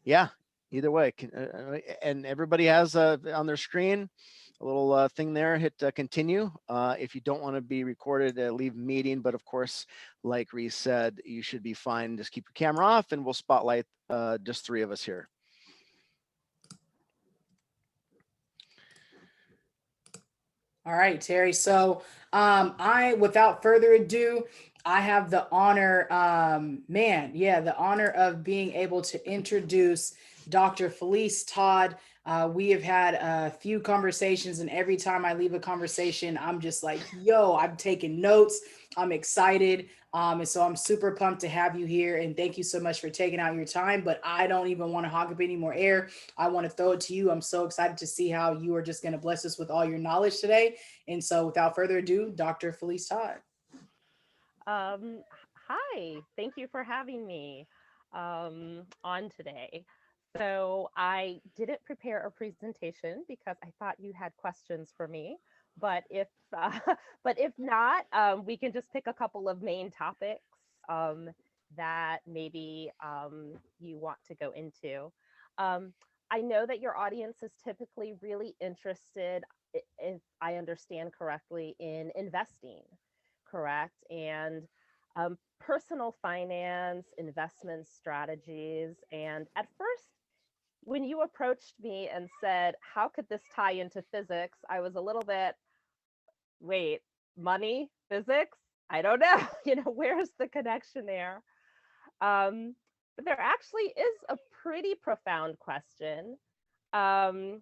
Yeah, either way. And everybody has on their screen a little thing there. Hit continue. If you don't want to be recorded, leave meeting. But of course, like Reese said, you should be fine. Just keep your camera off, and we'll spotlight just three of us here. All right, Terry. So, without further ado, I have the honor, the honor of being able to introduce Dr. Felice Todd. We have had a few conversations, and every time I leave a conversation, I'm just like, yo, I'm taking notes. I'm excited. And so I'm super pumped to have you here. And thank you so much for taking out your time. But I don't even want to hog up any more air. I want to throw it to you. I'm so excited to see how you are just going to bless us with all your knowledge today. And so, without further ado, Dr. Felice Todd. Hi, thank you for having me on today. So I didn't prepare a presentation because I thought you had questions for me, but if uh, but if not, we can just pick a couple of main topics um, that maybe you want to go into. Um, I know that your audience is typically really interested, if I understand correctly, in investing, correct? And personal finance, investment strategies. And at first, when you approached me and said, how could this tie into physics? I was a little bit, wait, money, physics? I don't know. Where's the connection there? Um, but there actually is a pretty profound question. Um,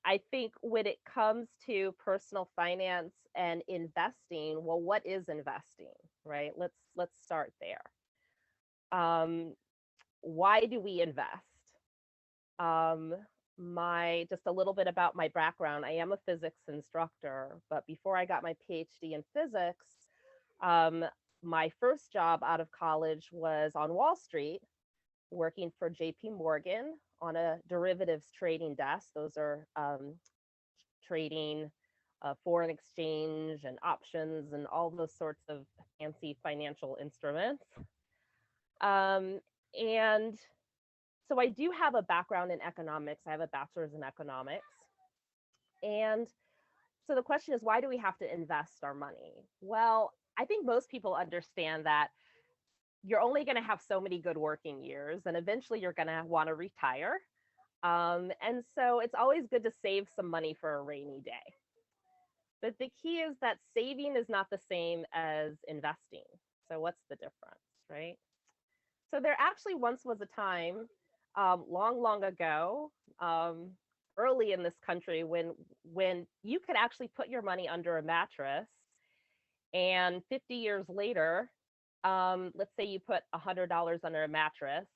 I think when it comes to personal finance and investing, well, what is investing, right? Let's start there. Um, why do we invest? Um, my just a little bit about my background. I am a physics instructor, but before I got my PhD in physics, um, my first job out of college was on Wall Street, working for JP Morgan on a derivatives trading desk. Those are trading foreign exchange and options and all those sorts of fancy financial instruments. Um, and so I do have a background in economics. I have a bachelor's in economics. And so the question is, why do we have to invest our money? Well, I think most people understand that you're only going to have so many good working years, and eventually you're going to want to retire. And so it's always good to save some money for a rainy day. But the key is that saving is not the same as investing. So what's the difference, right? So there actually once was a time, long, long ago, um, early in this country, when you could actually put your money under a mattress, and 50 years later, let's say you put $100 under a mattress,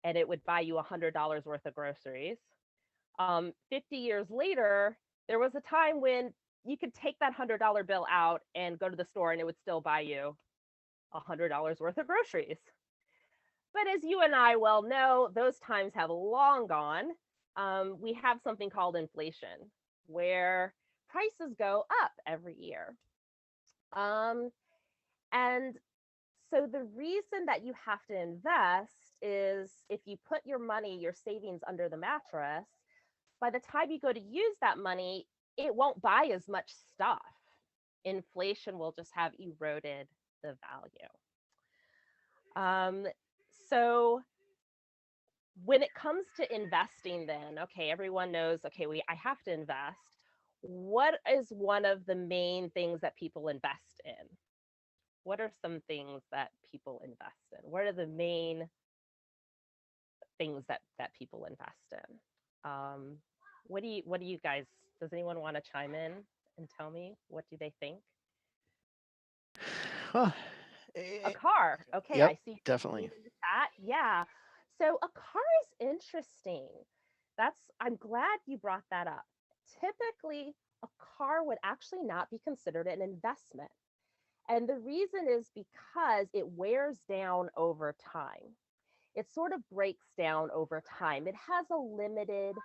and it would buy you $100 worth of groceries. 50 years later, there was a time when you could take that $100 bill out and go to the store, and it would still buy you $100 worth of groceries. But as you and I well know, those times have long gone. We have something called inflation, where prices go up every year. Um, and so the reason that you have to invest is, if you put your money, your savings under the mattress, by the time you go to use that money, it won't buy as much stuff. Inflation will just have eroded the value. Um, so when it comes to investing, then, okay, everyone knows, okay, I have to invest. What is one of the main things that people invest in? What are some things that people invest in? What are the main things that people invest in? What do you guys, does anyone want to chime in and tell me, what do they think? Huh. A car. Okay, Yep, I see definitely. in the chat. Yeah. So a car is interesting. I'm glad you brought that up. Typically, a car would actually not be considered an investment. And the reason is because it wears down over time. It sort of breaks down over time. It has a limited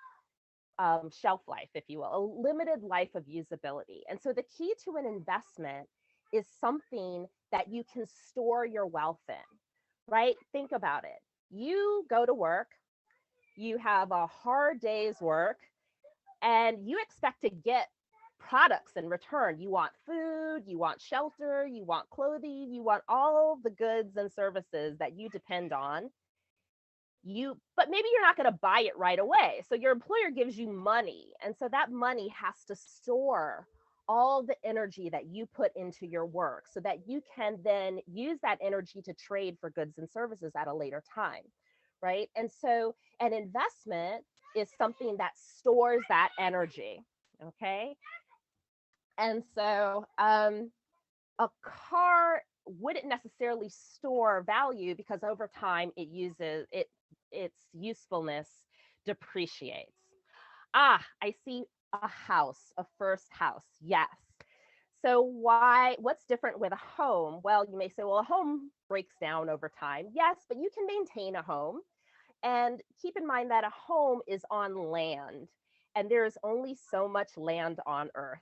shelf life, if you will, a limited life of usability. And so the key to an investment is something that you can store your wealth in, right? Think about it. You go to work, you have a hard day's work, and you expect to get products in return. You want food, you want shelter, you want clothing, you want all the goods and services that you depend on. But maybe you're not going to buy it right away. So your employer gives you money. And so that money has to store all the energy that you put into your work so that you can then use that energy to trade for goods and services at a later time. Right. And so an investment is something that stores that energy. Okay. And so a car wouldn't necessarily store value because over time its usefulness depreciates. Ah, I see a house, a first house. Yes. So what's different with a home? Well, you may say, well, a home breaks down over time. Yes, but you can maintain a home. And keep in mind that a home is on land, and there is only so much land on earth.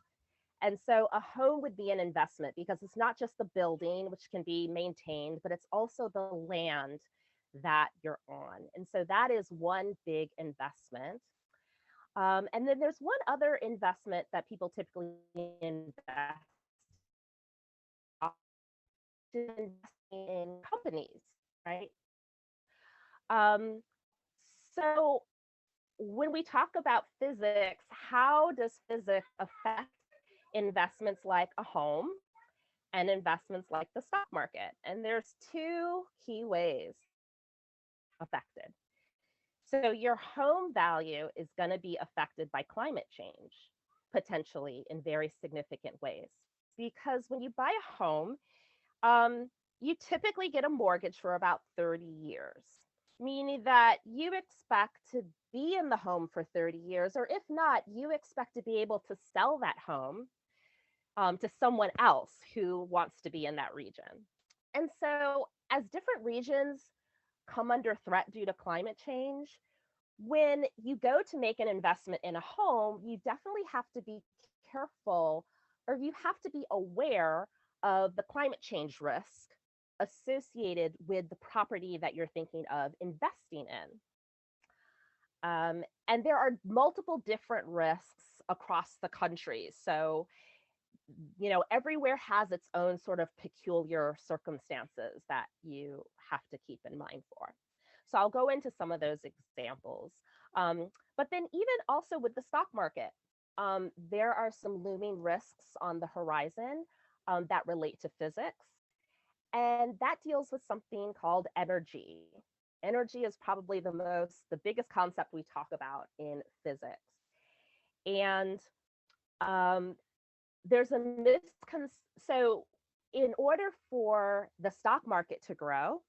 And so a home would be an investment because it's not just the building, which can be maintained, but it's also the land that you're on. And so that is one big investment. And then there's one other investment that people typically invest in companies, right? Um, so when we talk about physics, how does physics affect investments like a home and investments like the stock market? And there's two key ways affected. So your home value is going to be affected by climate change, potentially in very significant ways. Because when you buy a home, you typically get a mortgage for about 30 years, meaning that you expect to be in the home for 30 years, or if not, you expect to be able to sell that home to someone else who wants to be in that region. And so, as different regions come under threat due to climate change, when you go to make an investment in a home, you definitely have to be careful, or you have to be aware of the climate change risk associated with the property that you're thinking of investing in. And there are multiple different risks across the country. So, everywhere has its own sort of peculiar circumstances that you have to keep in mind for. So I'll go into some of those examples. But then even also with the stock market, there are some looming risks on the horizon that relate to physics. And that deals with something called energy. Energy is probably the biggest concept we talk about in physics. And there's a so in order for the stock market to grow,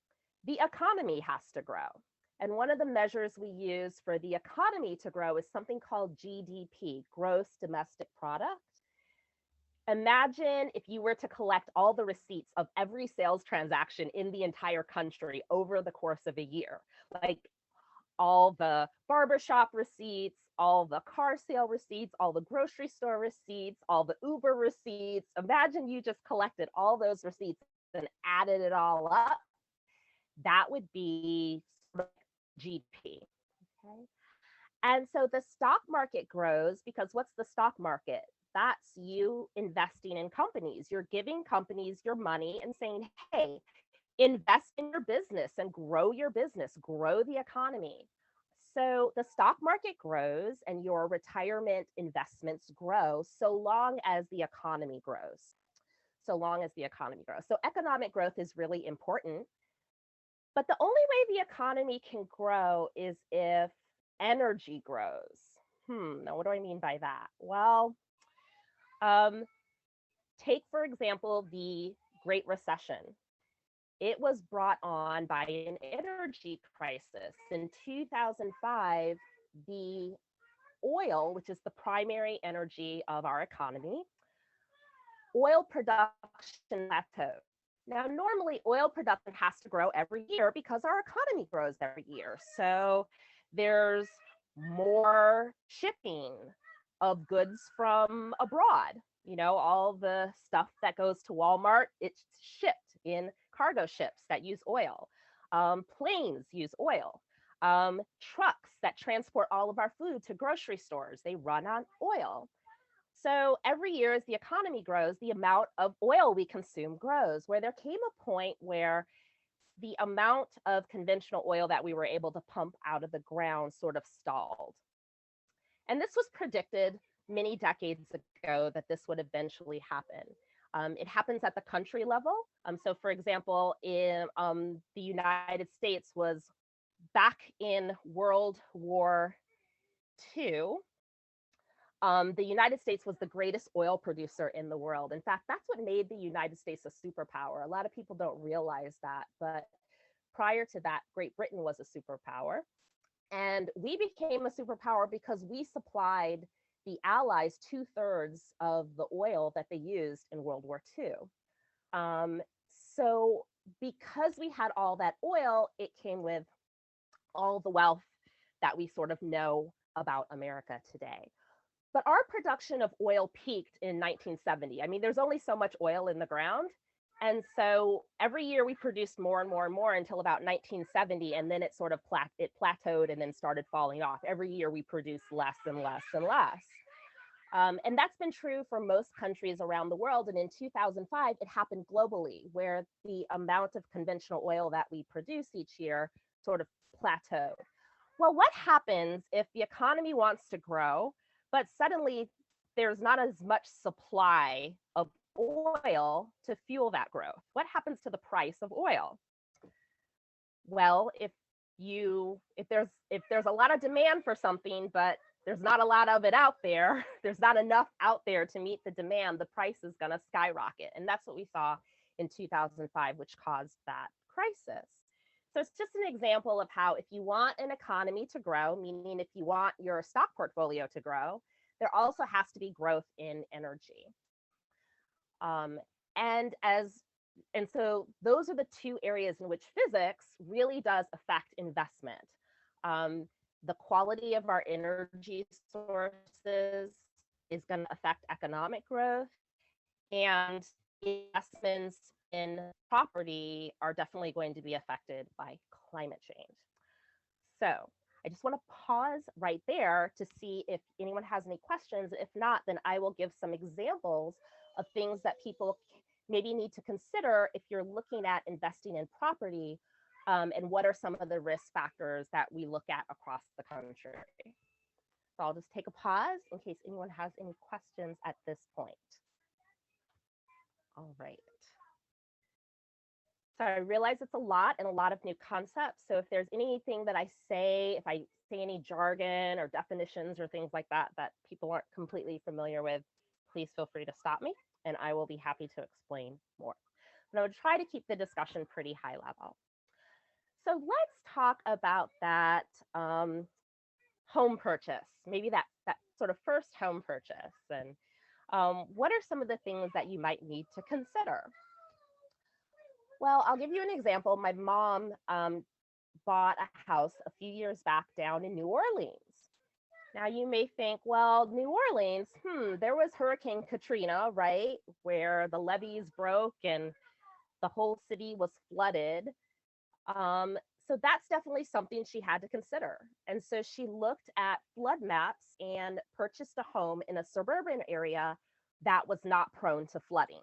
the economy has to grow. And one of the measures we use for the economy to grow is something called GDP, gross domestic product. Imagine if you were to collect all the receipts of every sales transaction in the entire country over the course of a year, like all the barbershop receipts, all the car sale receipts, all the grocery store receipts, all the Uber receipts. Imagine you just collected all those receipts and added it all up. That would be GDP. Okay. And so the stock market grows because what's the stock market? That's you investing in companies. You're giving companies your money and saying, hey, invest in your business and grow your business, grow the economy. So the stock market grows and your retirement investments grow so long as the economy grows. So long as the economy grows. So economic growth is really important. But the only way the economy can grow is if energy grows. Now what do I mean by that? Well, take, for example, the Great Recession. It was brought on by an energy crisis. In 2005, the oil, which is the primary energy of our economy, oil production plateaued. Now, normally oil production has to grow every year because our economy grows every year. So there's more shipping of goods from abroad. All the stuff that goes to Walmart, it's shipped in cargo ships that use oil. Planes use oil. Trucks that transport all of our food to grocery stores, they run on oil. So every year as the economy grows, the amount of oil we consume grows, where there came a point where the amount of conventional oil that we were able to pump out of the ground sort of stalled. And this was predicted many decades ago that this would eventually happen. It happens at the country level. So for example, in the United States was back in World War II, the United States was the greatest oil producer in the world. In fact, that's what made the United States a superpower. A lot of people don't realize that, but prior to that, Great Britain was a superpower. And we became a superpower because we supplied the Allies 2/3 of the oil that they used in World War II. So because we had all that oil, it came with all the wealth that we sort of know about America today. But our production of oil peaked in 1970. I mean, there's only so much oil in the ground. And so every year we produced more and more and more until about 1970. And then it sort of plateaued and then started falling off. Every year we produced less and less and less. And that's been true for most countries around the world. And in 2005, it happened globally, where the amount of conventional oil that we produce each year sort of plateaued. Well, what happens if the economy wants to grow, but suddenly there's not as much supply of oil to fuel that growth? What happens to the price of oil? Well, if there's a lot of demand for something, but there's not a lot of it out there, there's not enough out there to meet the demand, the price is going to skyrocket. And that's what we saw in 2005, which caused that crisis. So it's just an example of how if you want an economy to grow, meaning if you want your stock portfolio to grow, there also has to be growth in energy. And so those are the two areas in which physics really does affect investment. The quality of our energy sources is going to affect economic growth, and investments in property are definitely going to be affected by climate change. So I just want to pause right there to see if anyone has any questions. If not, then I will give some examples of things that people maybe need to consider if you're looking at investing in property, and what are some of the risk factors that we look at across the country. So I'll just take a pause in case anyone has any questions at this point. All right. So I realize it's a lot and a lot of new concepts. So if there's anything that I say, if I say any jargon or definitions or things like that that people aren't completely familiar with, please feel free to stop me and I will be happy to explain more. But I would try to keep the discussion pretty high level. So let's talk about that home purchase, maybe that sort of first home purchase, and what are some of the things that you might need to consider? Well, I'll give you an example. My mom bought a house a few years back down in New Orleans. Now you may think, well, New Orleans, there was Hurricane Katrina, right? Where the levees broke and the whole city was flooded. So that's definitely something she had to consider. And so she looked at flood maps and purchased a home in a suburban area that was not prone to flooding.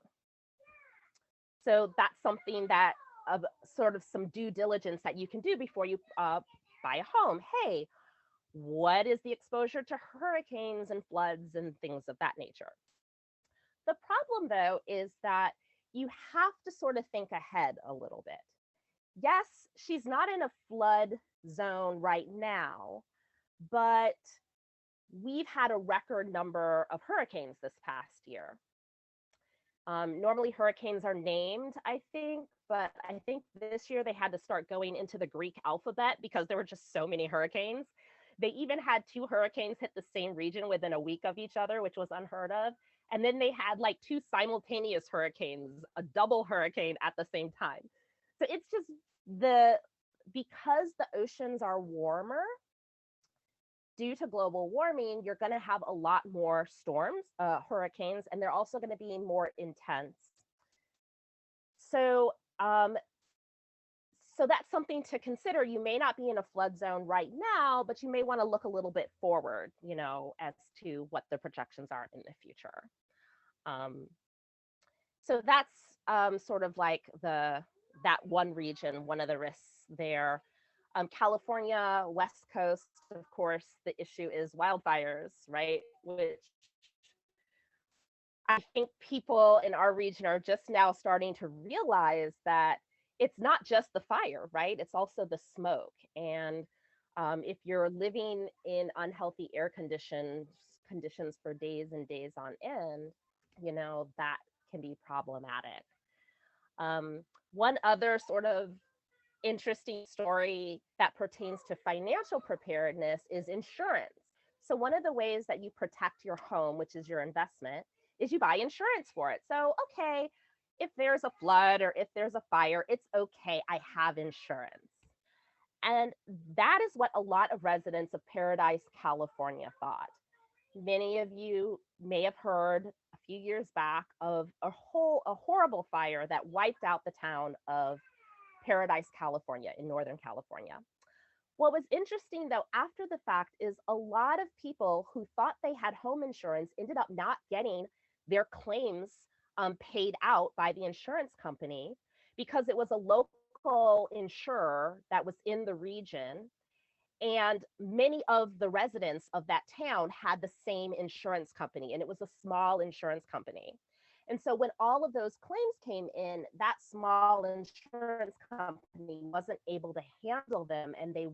So that's something that sort of some due diligence that you can do before you buy a home. Hey, what is the exposure to hurricanes and floods and things of that nature? The problem, though, is that you have to sort of think ahead a little bit. Yes, she's not in a flood zone right now, but we've had a record number of hurricanes this past year. Normally hurricanes are named, I think, but I think this year they had to start going into the Greek alphabet because there were just so many hurricanes. They even had 2 hurricanes hit the same region within a week of each other, which was unheard of. And then they had like 2 simultaneous hurricanes, a double hurricane at the same time. So it's just because the oceans are warmer, due to global warming, you're going to have a lot more storms, hurricanes, and they're also going to be more intense. So So that's something to consider. You may not be in a flood zone right now, but you may want to look a little bit forward, as to what the projections are in the future. Um, so that's sort of like that one region, one of the risks there. California, West Coast, of course, the issue is wildfires, right? Which I think people in our region are just now starting to realize that it's not just the fire, right? It's also the smoke. And if you're living in unhealthy air conditions for days and days on end, that can be problematic. Um, One other sort of interesting story that pertains to financial preparedness is insurance. So, one of the ways that you protect your home, which is your investment, is you buy insurance for it. So, okay, if there's a flood or if there's a fire, it's okay. I have insurance. And that is what a lot of residents of Paradise, California thought. Many of you may have heard a few years back of a horrible fire that wiped out the town of Paradise, California, in Northern California. What was interesting, though, after the fact is a lot of people who thought they had home insurance ended up not getting their claims paid out by the insurance company because it was a local insurer that was in the region. And many of the residents of that town had the same insurance company, and it was a small insurance company. And so when all of those claims came in, that small insurance company wasn't able to handle them, and the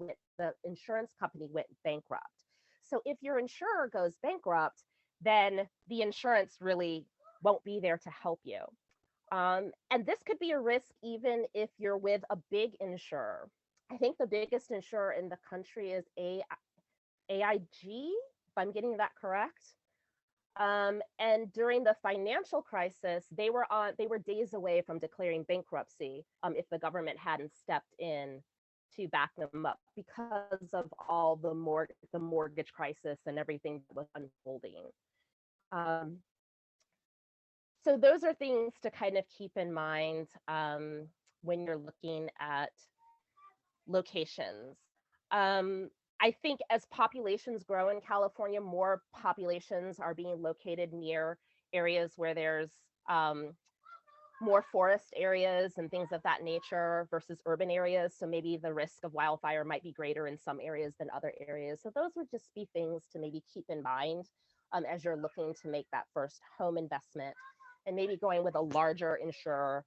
insurance company went bankrupt. So if your insurer goes bankrupt, then the insurance really won't be there to help you. And this could be a risk even if you're with a big insurer. I think the biggest insurer in the country is AIG, if I'm getting that correct. And during the financial crisis, they were days away from declaring bankruptcy if the government hadn't stepped in to back them up because of all the mortgage crisis and everything that was unfolding. Um, so those are things to kind of keep in mind when you're looking at locations. Um, I think as populations grow in California, more populations are being located near areas where there's more forest areas and things of that nature versus urban areas. So maybe the risk of wildfire might be greater in some areas than other areas. So those would just be things to maybe keep in mind as you're looking to make that first home investment, and maybe going with a larger insurer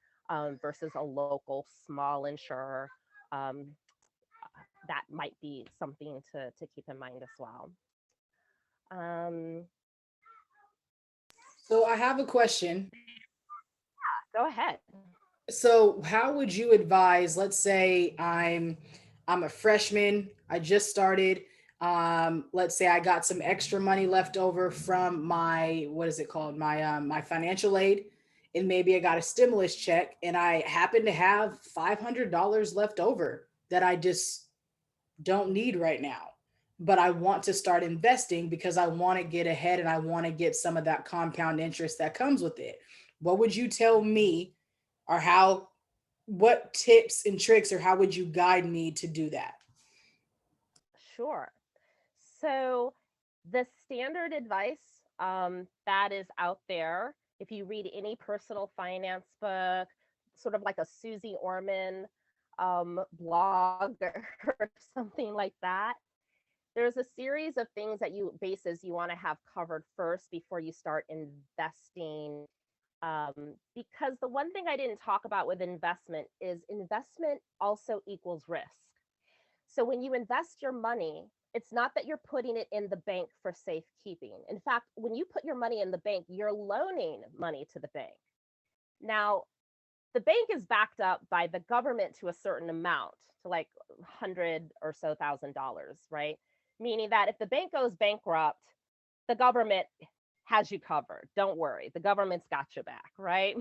versus a local small insurer. Um, that might be something to keep in mind as well. Um, So I have a question. Go ahead. So how would you advise, let's say I'm a freshman, I just started, let's say I got some extra money left over from my, what is it called, my financial aid, and maybe I got a stimulus check and I happen to have $500 left over that I just don't need right now, but I want to start investing because I want to get ahead and I want to get some of that compound interest that comes with it. What would you tell me, or what tips and tricks, or how would you guide me to do that? Sure. So the standard advice that is out there, if you read any personal finance book, sort of like a Susie Orman blog or something like that, there's a series of things that bases you want to have covered first before you start investing. Because the one thing I didn't talk about with investment is investment also equals risk. So when you invest your money, it's not that you're putting it in the bank for safekeeping. In fact, when you put your money in the bank, you're loaning money to the bank. Now, the bank is backed up by the government to a certain amount, to like 100 or so $1,000, right? Meaning that if the bank goes bankrupt, the government has you covered. Don't worry, the government's got your back, right?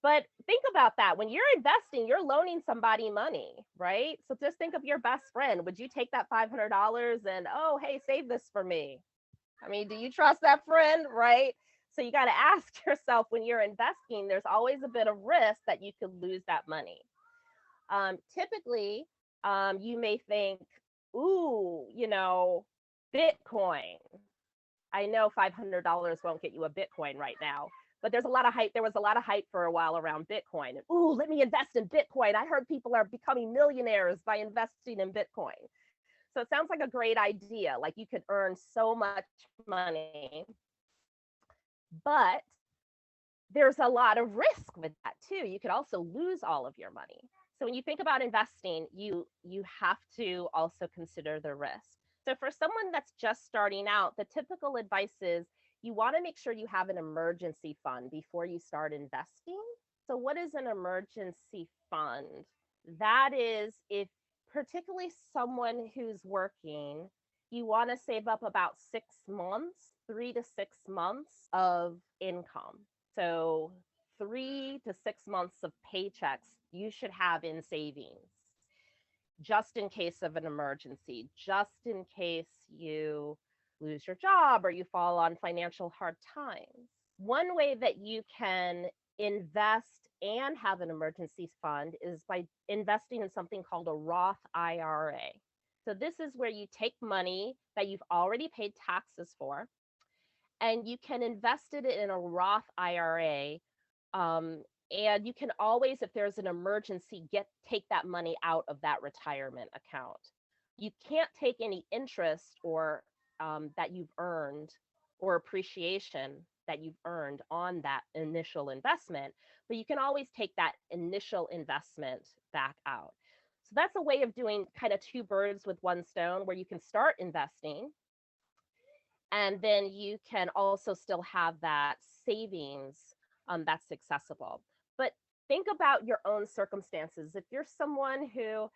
But think about that. When you're investing, you're loaning somebody money, right? So just think of your best friend. Would you take that $500 and, oh, hey, save this for me? I mean, do you trust that friend, right? So you got to ask yourself, when you're investing, there's always a bit of risk that you could lose that money. Typically, you may think, ooh, Bitcoin. I know $500 won't get you a Bitcoin right now, but there's a lot of hype. There was a lot of hype for a while around Bitcoin. And, ooh, let me invest in Bitcoin. I heard people are becoming millionaires by investing in Bitcoin. So it sounds like a great idea. Like you could earn so much money, but there's a lot of risk with that too. You could also lose all of your money. So when you think about investing, you have to also consider the risk. So for someone that's just starting out, the typical advice is you want to make sure you have an emergency fund before you start investing. So what is an emergency fund? That is, if particularly someone who's working, you want to save up about 6 months, 3 to 6 months of income. So 3 to 6 months of paychecks you should have in savings, just in case of an emergency, just in case you lose your job or you fall on financial hard times. One way that you can invest and have an emergency fund is by investing in something called a Roth IRA. So this is where you take money that you've already paid taxes for and you can invest it in a Roth IRA. And you can always, if there's an emergency, take that money out of that retirement account. You can't take any interest or that you've earned or appreciation that you've earned on that initial investment, but you can always take that initial investment back out. So that's a way of doing kind of two birds with one stone, where you can start investing and then you can also still have that savings that's accessible. But think about your own circumstances. If you're someone who,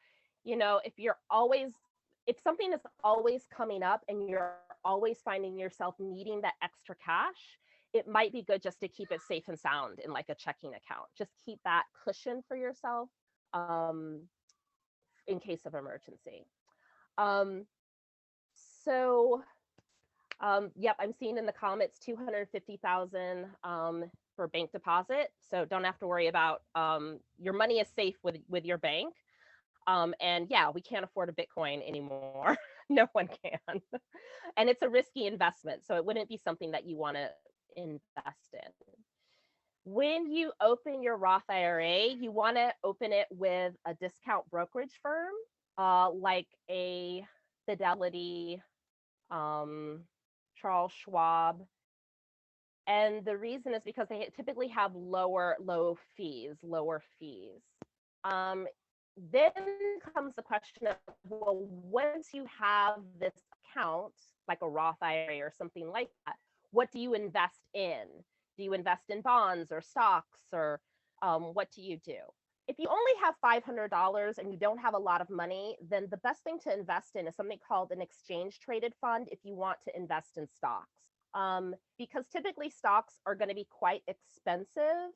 if something is always coming up and you're always finding yourself needing that extra cash, it might be good just to keep it safe and sound in like a checking account. Just keep that cushion for yourself in case of emergency. Um, so yep, I'm seeing in the comments 250,000 for bank deposit. So don't have to worry about your money is safe with your bank. And yeah, we can't afford a Bitcoin anymore. No one can. And it's a risky investment, so it wouldn't be something that you want to invest in. When you open your Roth IRA, you want to open it with a discount brokerage firm, like a Fidelity, Charles Schwab. And the reason is because they typically have lower fees. Then comes the question of, well, once you have this account, like a Roth IRA or something like that, what do you invest in? Do you invest in bonds or stocks, or what do you do? If you only have $500 and you don't have a lot of money, then the best thing to invest in is something called an exchange traded fund if you want to invest in stocks. Because typically stocks are going to be quite expensive.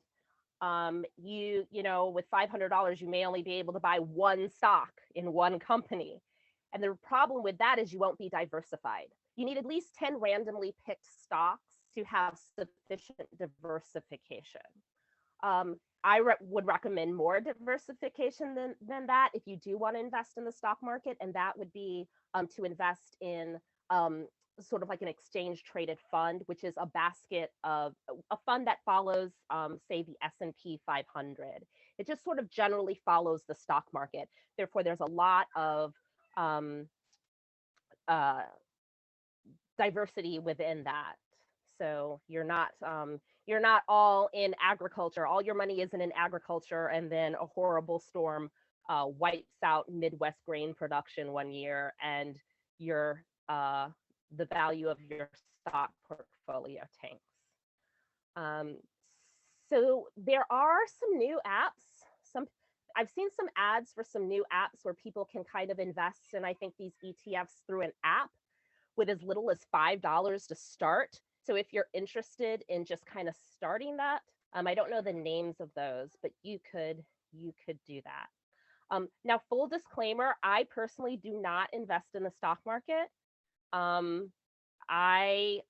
With $500, you may only be able to buy one stock in one company. And the problem with that is you won't be diversified. You need at least 10 randomly picked stocks to have sufficient diversification. I would recommend more diversification than that if you do want to invest in the stock market, and that would be to invest in sort of like an exchange traded fund, which is a basket of a fund that follows, say, the S&P 500. It just sort of generally follows the stock market. Therefore, there's a lot of diversity within that. So you're not all in agriculture. All your money isn't in agriculture, and then a horrible storm wipes out Midwest grain production one year, and your the value of your stock portfolio tanks. So there are some new apps. I've seen some ads for some new apps where people can kind of invest in, I think, these ETFs through an app with as little as $5 to start. So if you're interested in just kind of starting that, I don't know the names of those, but you could do that. Now, full disclaimer, I personally do not invest in the stock market. I'm a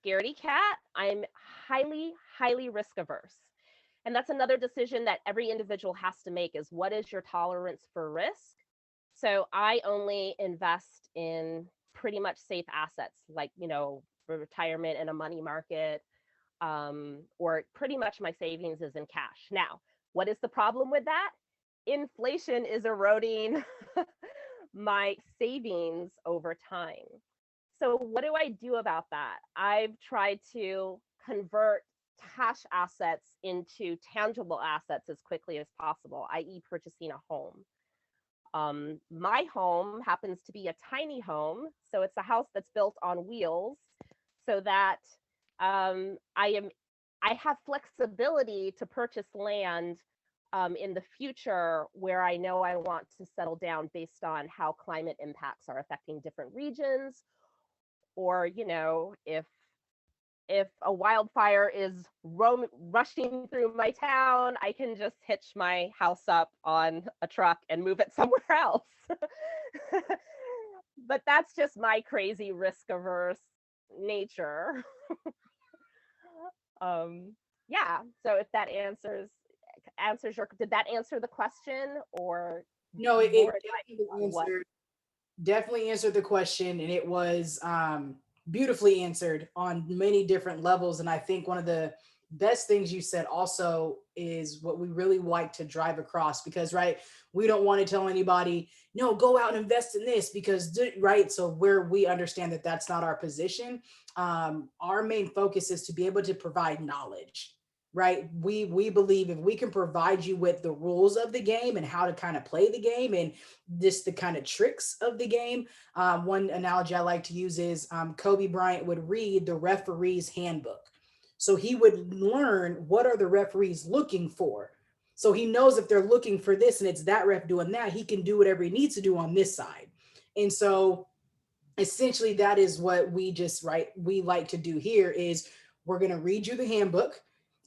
scaredy cat. I'm highly risk averse. And that's another decision that every individual has to make, is what is your tolerance for risk? So I only invest in pretty much safe assets, like, for retirement and a money market, or pretty much my savings is in cash. Now, what is the problem with that? Inflation is eroding my savings over time. So, what do I do about that? I've tried to convert cash assets into tangible assets as quickly as possible, i.e., purchasing a home. My home happens to be a tiny home, so it's a house that's built on wheels, so that I have flexibility to purchase land in the future where I know I want to settle down based on how climate impacts are affecting different regions, or if a wildfire is rushing through my town, I can just hitch my house up on a truck and move it somewhere else. But that's just my crazy risk averse nature. um, yeah. So if that did that answer the question, or No, more it advice on what? definitely answered the question, and it was beautifully answered on many different levels. And I think one of the best things you said also is what we really like to drive across, because right, we don't want to tell anybody, no, go out and invest in this, because right, so where we understand that that's not our position. Our main focus is to be able to provide knowledge, right? We believe if we can provide you with the rules of the game and how to kind of play the game, and this the kind of tricks of the game. One analogy I like to use is Kobe Bryant would read the referee's handbook. So he would learn what are the referees looking for. So he knows if they're looking for this and it's that ref doing that, he can do whatever he needs to do on this side. And so essentially that is what we just right we like to do here is we're going to read you the handbook,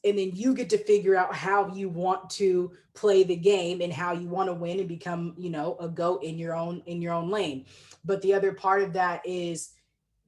and then you get to figure out how you want to play the game and how you want to win and become a goat in your own lane. But the other part of that is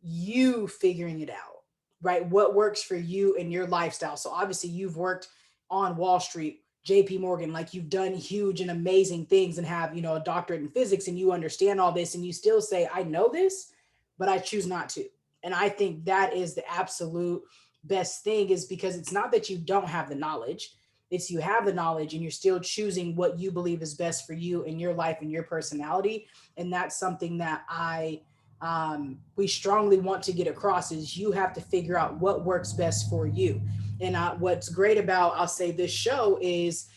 you figuring it out, right? What works for you and your lifestyle. So obviously you've worked on Wall Street, JP Morgan, like you've done huge and amazing things and have, a doctorate in physics, and you understand all this, and you still say, I know this, but I choose not to. And I think that is the absolute best thing, is because it's not that you don't have the knowledge, it's you have the knowledge and you're still choosing what you believe is best for you and your life and your personality. And that's something that we strongly want to get across, is you have to figure out what works best for you. And what's great about, I'll say, this show is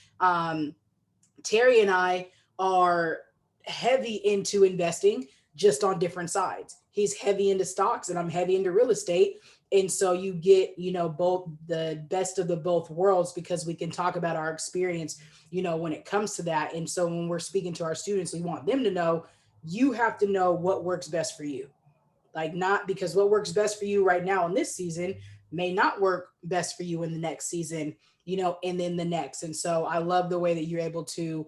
Terry and I are heavy into investing, just on different sides. He's heavy into stocks and I'm heavy into real estate. And so you get, both the best of the both worlds, because we can talk about our experience, when it comes to that. And so when we're speaking to our students, we want them to know, you have to know what works best for you. Like, not because what works best for you right now in this season may not work best for you in the next season, and then the next. And so I love the way that you're able to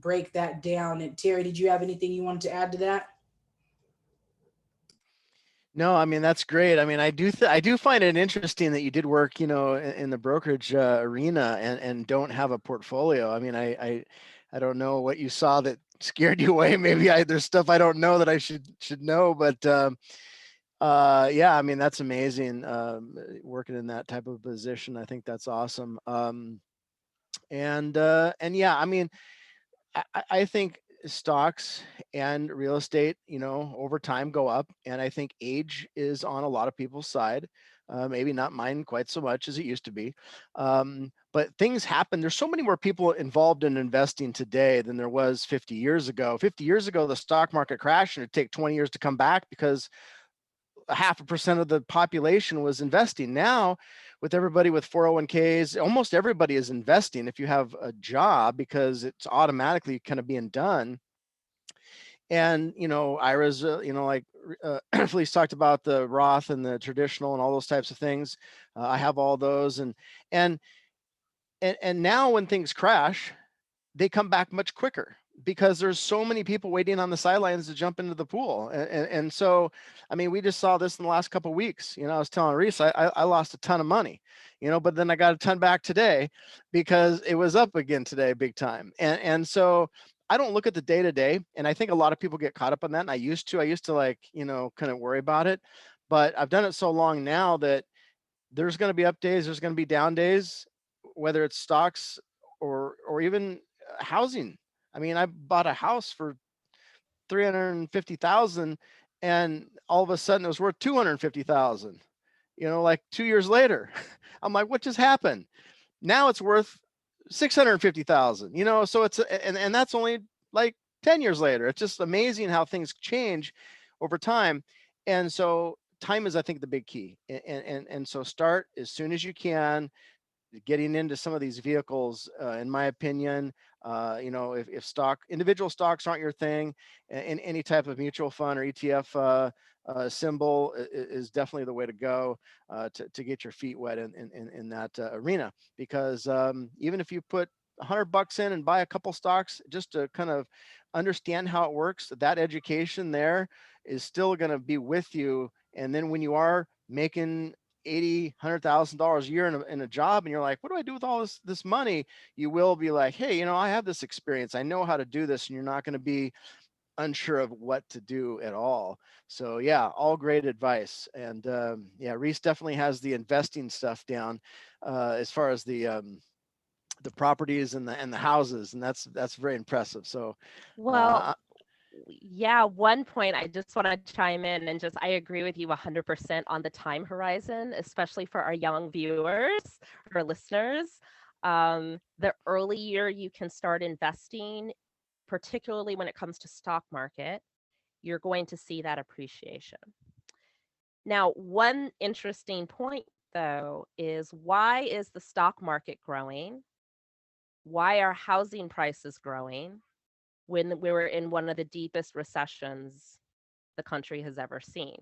break that down. And Terry, did you have anything you wanted to add to that? No, I mean, that's great. I mean, I do find it interesting that you did work, in the brokerage arena, and don't have a portfolio. I mean, I don't know what you saw that scared you away. Maybe there's stuff I don't know that I should know, but yeah, I mean, that's amazing. Working in that type of position, I think that's awesome. And yeah, I mean, I think stocks and real estate, over time go up. And I think age is on a lot of people's side. Maybe not mine quite so much as it used to be. But things happen. There's so many more people involved in investing today than there was 50 years ago. 50 years ago, the stock market crashed and it'd take 20 years to come back because 0.5% of the population was investing. Now, with everybody with 401ks, almost everybody is investing if you have a job, because it's automatically kind of being done. And IRAs, like Felice talked about, the Roth and the traditional and all those types of things. I have all those, and now when things crash, they come back much quicker. because there's so many people waiting on the sidelines to jump into the pool. And so, I mean, we just saw this in the last couple of weeks. You know, I was telling Reese, I lost a ton of money, you know, but then I got a ton back today because it was up again today, big time. And so I don't look at the day to day. And I think a lot of people get caught up on that. And I used to like, you know, kind of worry about it. But I've done it so long now that there's going to be up days, there's going to be down days, whether it's stocks or even housing. I mean, I bought a house for 350,000 and all of a sudden it was worth 250,000. You know, like 2 years later. I'm like, what just happened? Now it's worth 650,000. You know, so it's and that's only like 10 years later. It's just amazing how things change over time. And so time is, I think, the big key. And so start as soon as you can getting into some of these vehicles, in my opinion. You know, if individual stocks aren't your thing, in any type of mutual fund or ETF symbol is definitely the way to go, to get your feet wet in that arena. Because even if you put $100 in and buy a couple stocks just to kind of understand how it works, that education there is still going to be with you. And then when you are making 80, $100,000 a year in a job, and you're like, what do I do with all this money? You will be like, hey, you know, I have this experience. I know how to do this, and you're not going to be unsure of what to do at all. So yeah, all great advice. And yeah, Reese definitely has the investing stuff down, as far as the properties and the houses, and that's very impressive. So Well, yeah, one point I just want to chime in and just I agree with you 100% on the time horizon, especially for our young viewers or listeners. The earlier you can start investing, particularly when it comes to stock market, you're going to see that appreciation. Now, one interesting point though is why is the stock market growing? Why are housing prices growing when we were in one of the deepest recessions the country has ever seen?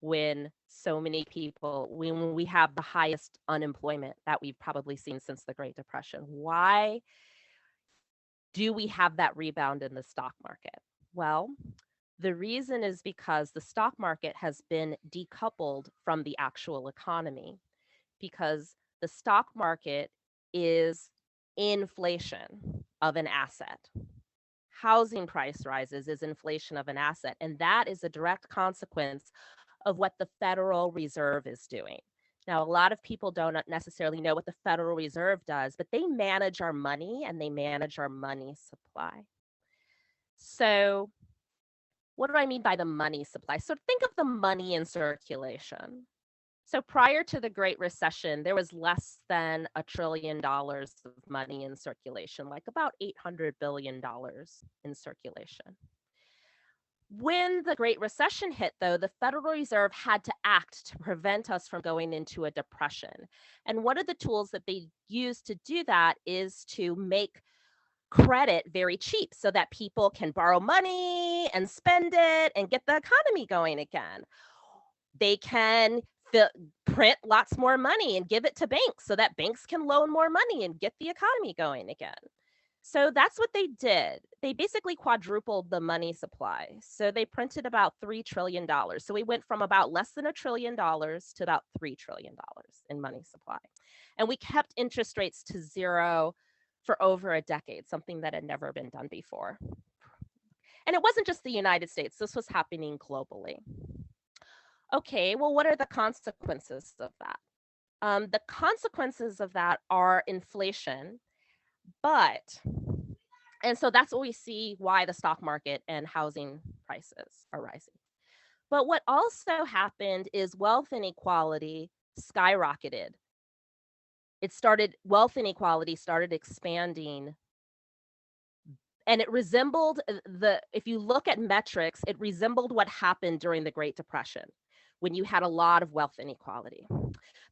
When so many people, when we have the highest unemployment that we've probably seen since the Great Depression, why do we have that rebound in the stock market? Well, the reason is because the stock market has been decoupled from the actual economy, because the stock market is inflation of an asset. Housing price rises is inflation of an asset, and that is a direct consequence of what the Federal Reserve is doing. Now, a lot of people don't necessarily know what the Federal Reserve does, but they manage our money and they manage our money supply. So, what do I mean by the money supply? So, think of the money in circulation. So, prior to the Great Recession, there was less than $1 trillion of money in circulation, like about $800 billion in circulation. When the Great Recession hit, though, the Federal Reserve had to act to prevent us from going into a depression. And one of the tools that they used to do that is to make credit very cheap so that people can borrow money and spend it and get the economy going again. They can print lots more money and give it to banks so that banks can loan more money and get the economy going again. So that's what they did. They basically quadrupled the money supply. So they printed about $3 trillion. So we went from about less than $1 trillion to about $3 trillion in money supply. And we kept interest rates to zero for over a decade, something that had never been done before. And it wasn't just the United States, this was happening globally. Okay, well, what are the consequences of that? The consequences of that are inflation, and so that's what we see why the stock market and housing prices are rising. But what also happened is wealth inequality skyrocketed. Wealth inequality started expanding, and it resembled if you look at metrics, it resembled what happened during the Great Depression when you had a lot of wealth inequality.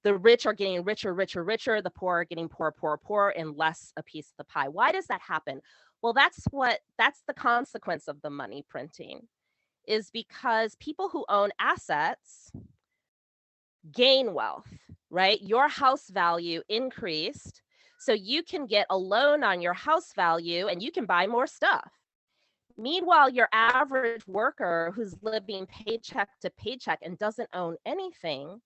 The rich are getting richer, richer, richer. The poor are getting poorer, poorer, poorer, and less a piece of the pie. Why does that happen? Well, that's the consequence of the money printing, is because people who own assets gain wealth, right? Your house value increased. So you can get a loan on your house value and you can buy more stuff. Meanwhile, your average worker who's living paycheck to paycheck and doesn't own anything,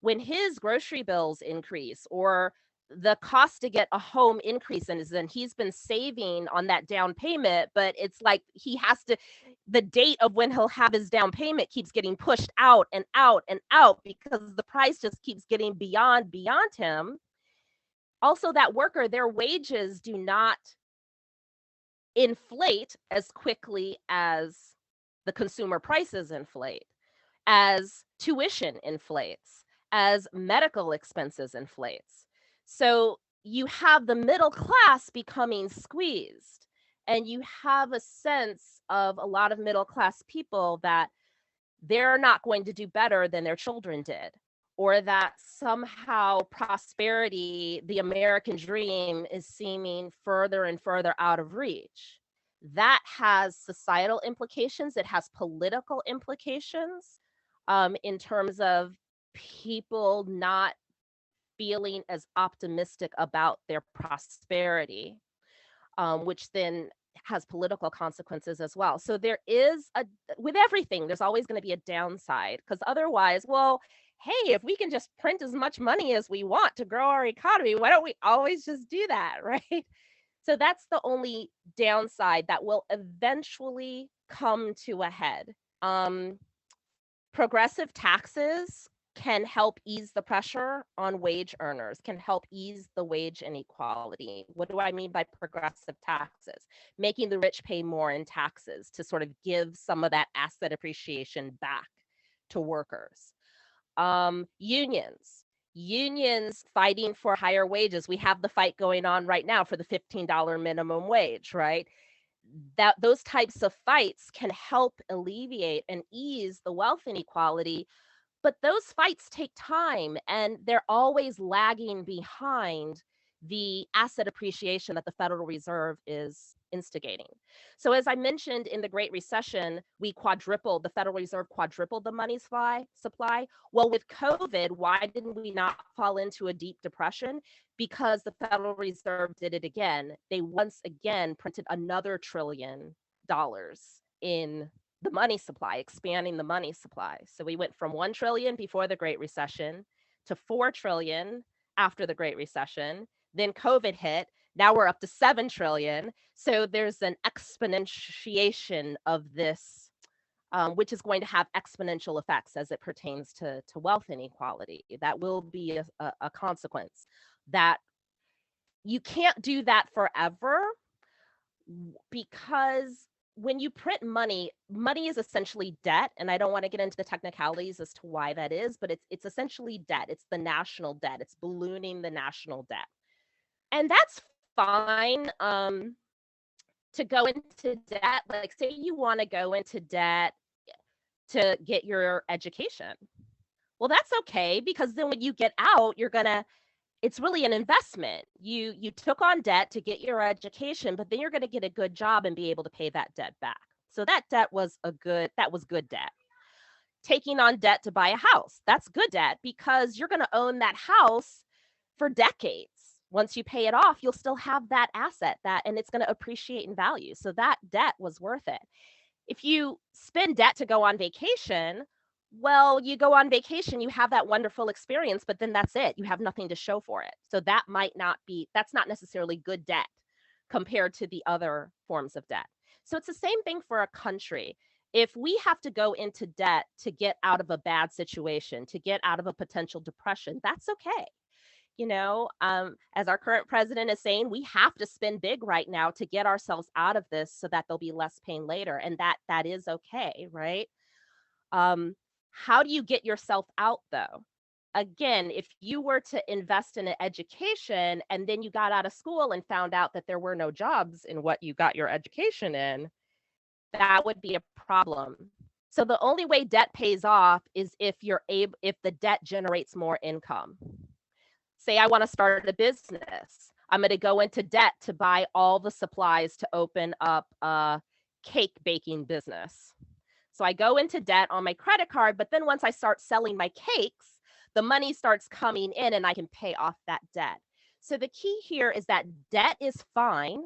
when his grocery bills increase or the cost to get a home increases, and he's been saving on that down payment, but it's like he has to, the date of when he'll have his down payment keeps getting pushed out and out and out because the price just keeps getting beyond him. Also, that worker, their wages do not inflate as quickly as the consumer prices inflate, as tuition inflates, as medical expenses inflates. So you have the middle class becoming squeezed, and you have a sense of a lot of middle class people that they're not going to do better than their children did, or that somehow prosperity, the American dream, is seeming further and further out of reach. That has societal implications, it has political implications, in terms of people not feeling as optimistic about their prosperity, which then has political consequences as well. So there is with everything, there's always going to be a downside, because otherwise, well, hey, if we can just print as much money as we want to grow our economy, why don't we always just do that, right? So that's the only downside that will eventually come to a head. Progressive taxes can help ease the pressure on wage earners, can help ease the wage inequality. What do I mean by progressive taxes? Making the rich pay more in taxes to sort of give some of that asset appreciation back to workers. Unions fighting for higher wages. We have the fight going on right now for the $15 minimum wage, right? That those types of fights can help alleviate and ease the wealth inequality, but those fights take time and they're always lagging behind the asset appreciation that the Federal Reserve is instigating. So as I mentioned, in the Great Recession, the Federal Reserve quadrupled the money supply. Well, with COVID, why didn't we not fall into a deep depression? Because the Federal Reserve did it again. They once again printed another $1 trillion in the money supply, expanding the money supply. So we went from 1 trillion before the Great Recession to 4 trillion after the Great Recession. Then COVID hit. Now we're up to 7 trillion. So there's an exponentiation of this, which is going to have exponential effects as it pertains to wealth inequality. That will be a consequence. That you can't do that forever, because when you print money is essentially debt, and I don't want to get into the technicalities as to why that is, but it's essentially debt. It's the national debt. It's ballooning the national debt. And that's fine, to go into debt. Like, say you want to go into debt to get your education. Well, that's okay, because then when you get out, it's really an investment. You took on debt to get your education, but then you're going to get a good job and be able to pay that debt back. So that was good debt. Taking on debt to buy a house, that's good debt, because you're going to own that house for decades. Once you pay it off, you'll still have that asset, and it's going to appreciate in value. So that debt was worth it. If you spend debt to go on vacation, well, you go on vacation, you have that wonderful experience, but then that's it. You have nothing to show for it. So that's not necessarily good debt compared to the other forms of debt. So it's the same thing for a country. If we have to go into debt to get out of a bad situation, to get out of a potential depression, that's okay. As our current president is saying, we have to spend big right now to get ourselves out of this so that there'll be less pain later. And that is okay, right? How do you get yourself out, though? Again, if you were to invest in an education and then you got out of school and found out that there were no jobs in what you got your education in, that would be a problem. So the only way debt pays off is if the debt generates more income. Say I want to start a business. I'm going to go into debt to buy all the supplies to open up a cake baking business. So I go into debt on my credit card, but then once I start selling my cakes, the money starts coming in and I can pay off that debt. So the key here is that debt is fine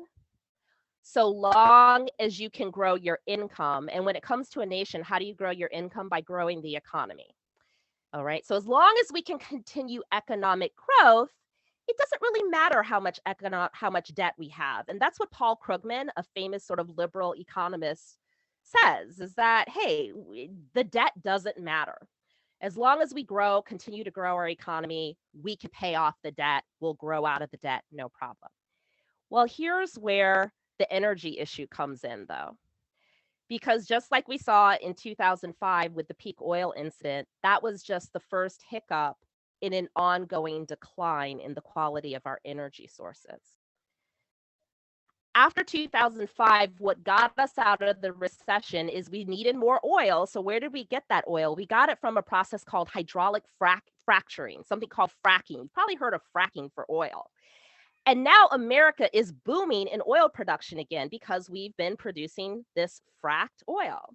so long as you can grow your income. And when it comes to a nation, how do you grow your income? By growing the economy. All right. So as long as we can continue economic growth, it doesn't really matter how much debt we have. And that's what Paul Krugman, a famous sort of liberal economist, says is that, hey, the debt doesn't matter. As long as we continue to grow our economy, we can pay off the debt. We'll grow out of the debt, no problem. Well, here's where the energy issue comes in, though. Because just like we saw in 2005 with the peak oil incident, that was just the first hiccup in an ongoing decline in the quality of our energy sources. After 2005, what got us out of the recession is we needed more oil. So where did we get that oil? We got it from a process called hydraulic fracturing, something called fracking. You've probably heard of fracking for oil. And now America is booming in oil production again because we've been producing this fracked oil.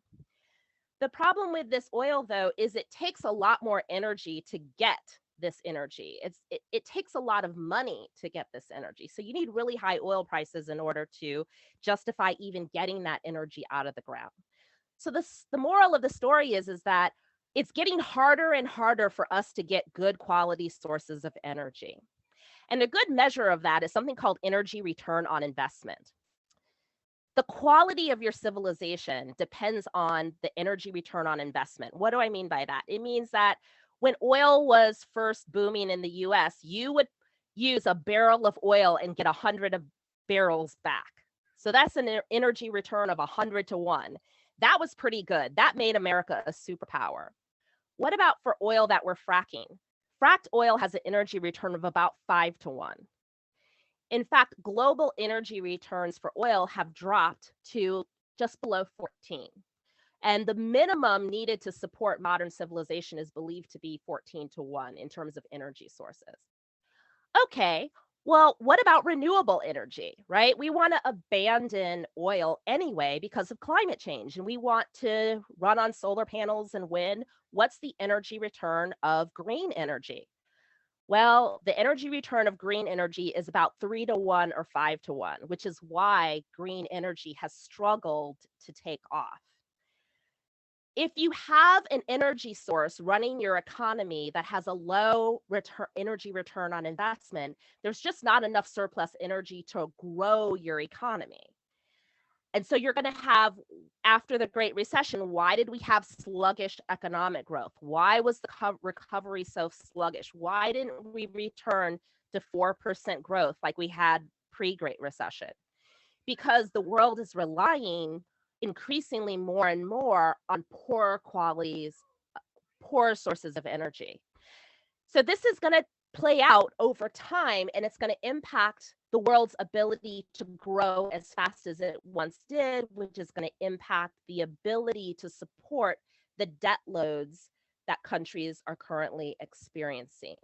The problem with this oil, though, is it takes a lot more energy to get this energy. It takes a lot of money to get this energy. So you need really high oil prices in order to justify even getting that energy out of the ground. So the moral of the story is that it's getting harder and harder for us to get good quality sources of energy. And a good measure of that is something called energy return on investment. The quality of your civilization depends on the energy return on investment. What do I mean by that? It means that when oil was first booming in the US, you would use a barrel of oil and get 100 of barrels back. So that's an energy return of 100 to 1. That was pretty good. That made America a superpower. What about for oil that we're fracking? Fracked oil has an energy return of about 5 to 1. In fact, global energy returns for oil have dropped to just below 14. And the minimum needed to support modern civilization is believed to be 14 to 1 in terms of energy sources. Okay, well, what about renewable energy, right? We want to abandon oil anyway because of climate change, and we want to run on solar panels and wind. What's the energy return of green energy? Well, the energy return of green energy is about 3 to 1 or 5 to 1, which is why green energy has struggled to take off. If you have an energy source running your economy that has a low energy return on investment, there's just not enough surplus energy to grow your economy. And so you're going to have, after the Great Recession, why did we have sluggish economic growth? Why was the recovery so sluggish? Why didn't we return to 4% growth like we had pre-Great Recession? Because the world is relying increasingly more and more on poor sources of energy. So this is going to play out over time, and it's going to impact the world's ability to grow as fast as it once did, which is going to impact the ability to support the debt loads that countries are currently experiencing.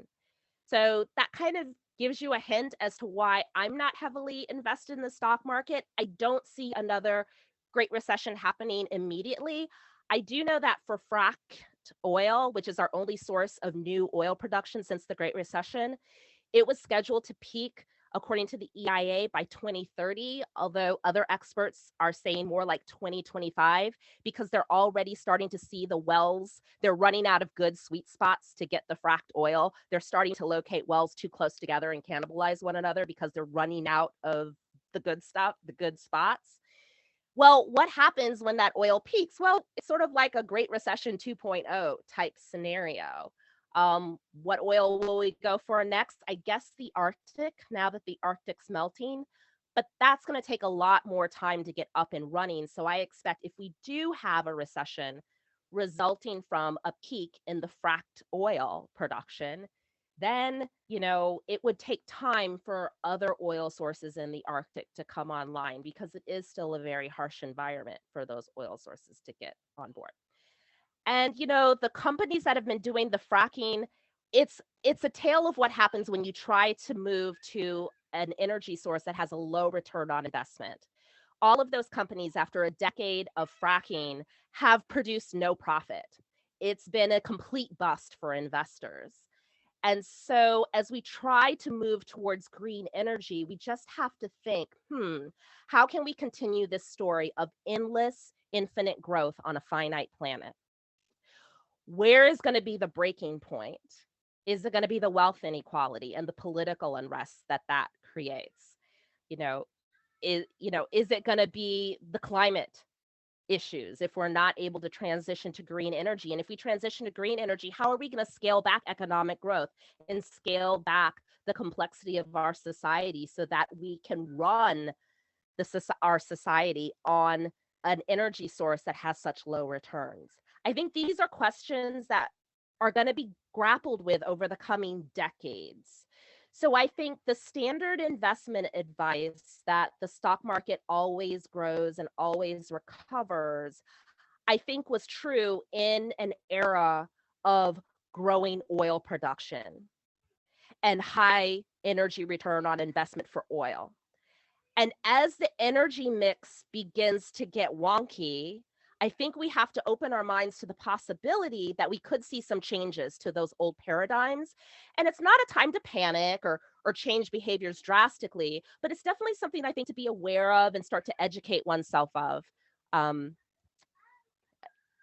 So that kind of gives you a hint as to why I'm not heavily invested in the stock market. I don't see another Great Recession happening immediately. I do know that for fracked oil, which is our only source of new oil production since the Great Recession, it was scheduled to peak, according to the EIA, by 2030, although other experts are saying more like 2025, because they're already starting to see the wells. They're running out of good sweet spots to get the fracked oil. They're starting to locate wells too close together and cannibalize one another because they're running out of the good stuff, the good spots. Well, what happens when that oil peaks? Well, it's sort of like a Great Recession 2.0 type scenario. What oil will we go for next? I guess the Arctic, now that the Arctic's melting, but that's going to take a lot more time to get up and running. So I expect if we do have a recession resulting from a peak in the fracked oil production, then, it would take time for other oil sources in the Arctic to come online because it is still a very harsh environment for those oil sources to get on board. And, the companies that have been doing the fracking, it's a tale of what happens when you try to move to an energy source that has a low return on investment. All of those companies, after a decade of fracking, have produced no profit. It's been a complete bust for investors. And so as we try to move towards green energy, we just have to think, how can we continue this story of endless, infinite growth on a finite planet? Where is going to be the breaking point? Is it going to be the wealth inequality and the political unrest that that creates? You know, is it going to be the climate issues if we're not able to transition to green energy? And if we transition to green energy, how are we going to scale back economic growth and scale back the complexity of our society so that we can run our society on an energy source that has such low returns? I think these are questions that are going to be grappled with over the coming decades. So I think the standard investment advice that the stock market always grows and always recovers, I think was true in an era of growing oil production and high energy return on investment for oil. And as the energy mix begins to get wonky, I think we have to open our minds to the possibility that we could see some changes to those old paradigms. And it's not a time to panic or change behaviors drastically, but it's definitely something I think to be aware of and start to educate oneself of um,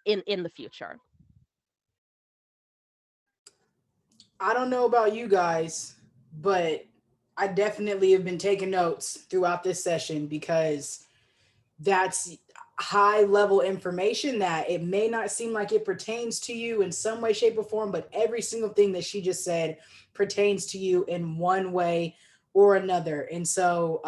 in the future. I don't know about you guys, but I definitely have been taking notes throughout this session because that's high level information that it may not seem like it pertains to you in some way, shape, or form, but every single thing that she just said pertains to you in one way or another. And so,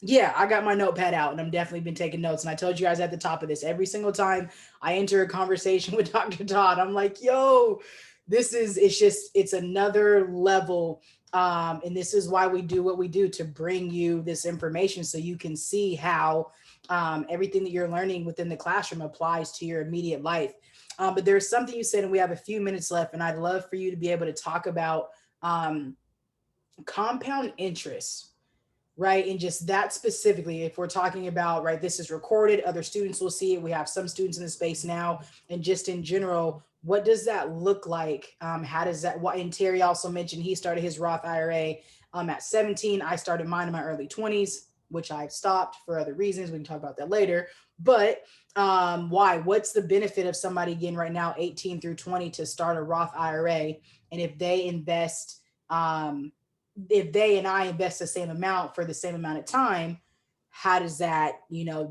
yeah, I got my notepad out and I'm definitely been taking notes. And I told you guys at the top of this, every single time I enter a conversation with Dr. Todd, I'm like, yo, it's another level. And this is why we do what we do, to bring you this information so you can see how everything that you're learning within the classroom applies to your immediate life. But there's something you said, and we have a few minutes left, and I'd love for you to be able to talk about compound interest, right? And just that specifically, if we're talking about, right, this is recorded, other students will see it. We have some students in the space now, and just in general, what does that look like? How does that, and Terry also mentioned he started his Roth IRA at 17. I started mine in my early 20s, which I've stopped for other reasons. We can talk about that later. But why? What's the benefit of somebody again right now, 18 through 20, to start a Roth IRA? And if they invest, if they and I invest the same amount for the same amount of time, how does that,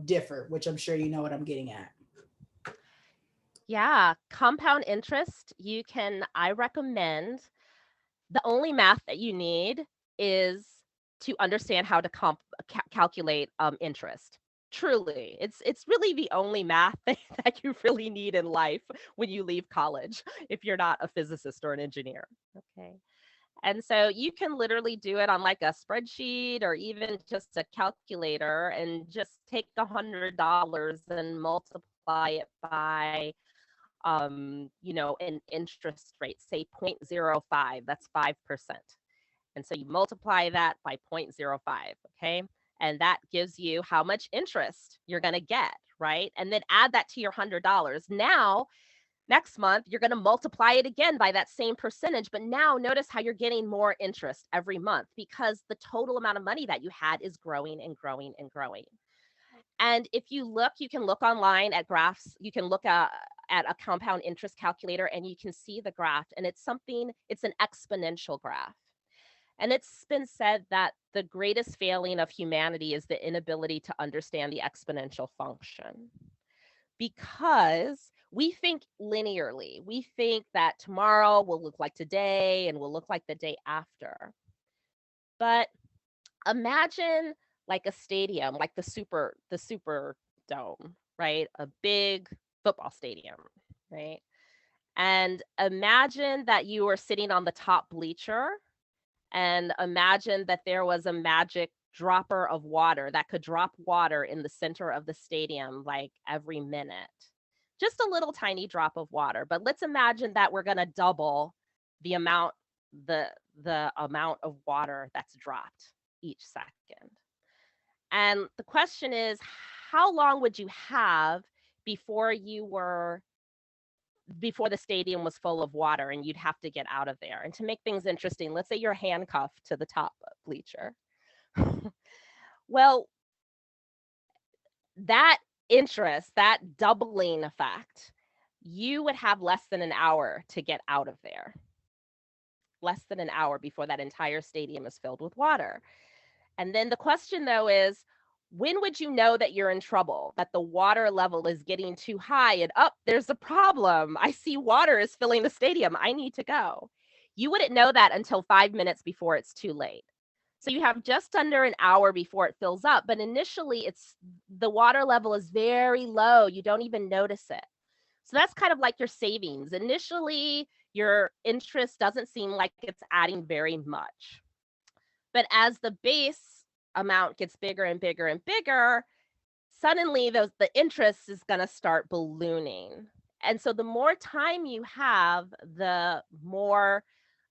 differ? Which I'm sure you know what I'm getting at. Yeah, compound interest, I recommend, the only math that you need is to understand how to calculate interest. Truly, it's really the only math that you really need in life when you leave college, if you're not a physicist or an engineer. Okay. And so you can literally do it on like a spreadsheet or even just a calculator and just take $100 and multiply it by an interest rate, say 0.05, that's 5%. And so you multiply that by 0.05, okay? And that gives you how much interest you're going to get, right? And then add that to your $100. Now, next month, you're going to multiply it again by that same percentage. But now notice how you're getting more interest every month because the total amount of money that you had is growing and growing and growing. And if you can look online at graphs, you can look at a compound interest calculator and you can see the graph. And it's an exponential graph. And it's been said that the greatest failing of humanity is the inability to understand the exponential function. Because we think linearly. We think that tomorrow will look like today and will look like the day after. But imagine like a stadium, like the Superdome, right? A big football stadium, right? And imagine that you were sitting on the top bleacher and imagine that there was a magic dropper of water that could drop water in the center of the stadium like every minute. Just a little tiny drop of water. But let's imagine that we're going to double the amount of water that's dropped each second. And the question is, how long would you have before you were before the stadium was full of water and you'd have to get out of there. And to make things interesting, let's say you're handcuffed to the top bleacher. Well, that interest, that doubling effect, you would have less than an hour to get out of there. Less than an hour before that entire stadium is filled with water. And then the question, though, is when would you know that you're in trouble, that the water level is getting too high and up, there's a problem. I see water is filling the stadium. I need to go. You wouldn't know that until 5 minutes before it's too late. So you have just under an hour before it fills up, but initially the water level is very low. You don't even notice it. So that's kind of like your savings. Initially, your interest doesn't seem like it's adding very much. But as the base amount gets bigger and bigger and bigger, suddenly the interest is going to start ballooning. And so the more time you have, the more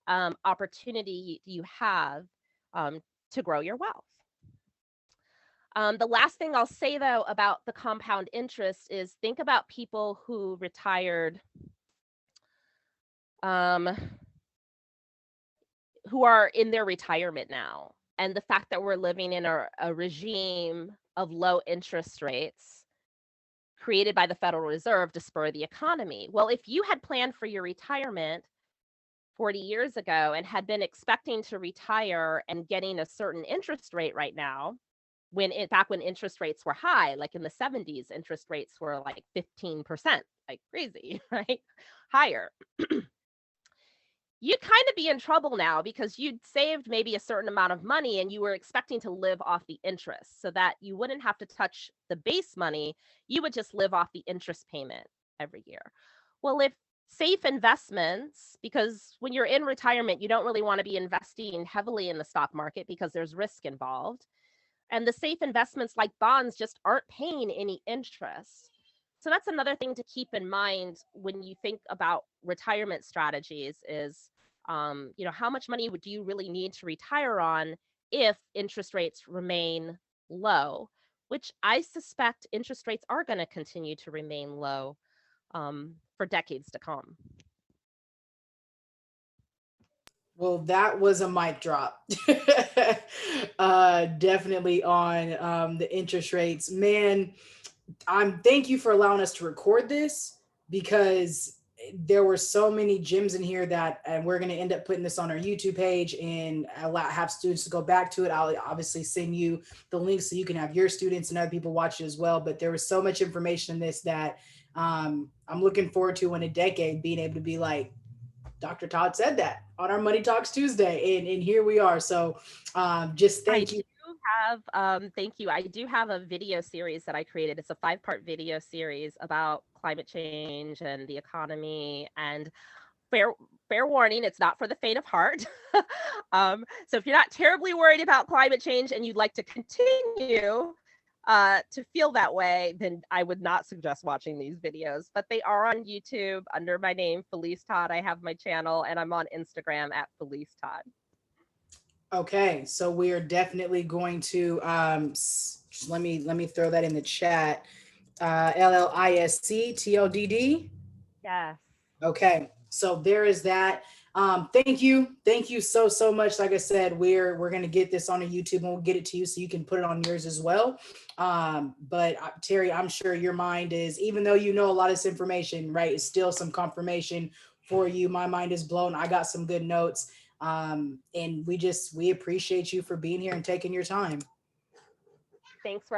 opportunity you have to grow your wealth. The last thing I'll say, though, about the compound interest is think about people who retired, who are in their retirement now, and the fact that we're living in a regime of low interest rates created by the Federal Reserve to spur the economy. Well, if you had planned for your retirement 40 years ago and had been expecting to retire and getting a certain interest rate right now, back when interest rates were high, like in the 70s, interest rates were like 15%, like crazy, right? Higher. You'd kind of be in trouble now because you'd saved maybe a certain amount of money and you were expecting to live off the interest so that you wouldn't have to touch the base money. You would just live off the interest payment every year. Well, if safe investments, because when you're in retirement, you don't really want to be investing heavily in the stock market because there's risk involved. And the safe investments like bonds just aren't paying any interest. So that's another thing to keep in mind when you think about retirement strategies is, how much money do you really need to retire on if interest rates remain low, which I suspect interest rates are going to continue to remain low for decades to come. Well, that was a mic drop. Definitely on the interest rates. Man, thank you for allowing us to record this because there were so many gems in here and we're going to end up putting this on our YouTube page and have students to go back to it. I'll obviously send you the links so you can have your students and other people watch it as well. But there was so much information in this that I'm looking forward to in a decade being able to be like, Dr. Todd said that on our Money Talks Tuesday, and here we are. So just thank you. Thank you. I do have a video series that I created. It's a 5-part video series about climate change and the economy. And fair warning, it's not for the faint of heart. So if you're not terribly worried about climate change and you'd like to continue to feel that way, then I would not suggest watching these videos. But they are on YouTube under my name, Felice Todd. I have my channel, and I'm on Instagram at Felice Todd. Okay, so we are definitely going to just let me throw that in the chat. LLISCTODD. Yes. Okay, so there is that. Thank you so much. Like I said, we're gonna get this on a YouTube and we'll get it to you so you can put it on yours as well. But Terry, I'm sure your mind is, even though you know a lot of this information, right, it's still some confirmation for you. My mind is blown. I got some good notes. And we appreciate you for being here and taking your time. Thanks for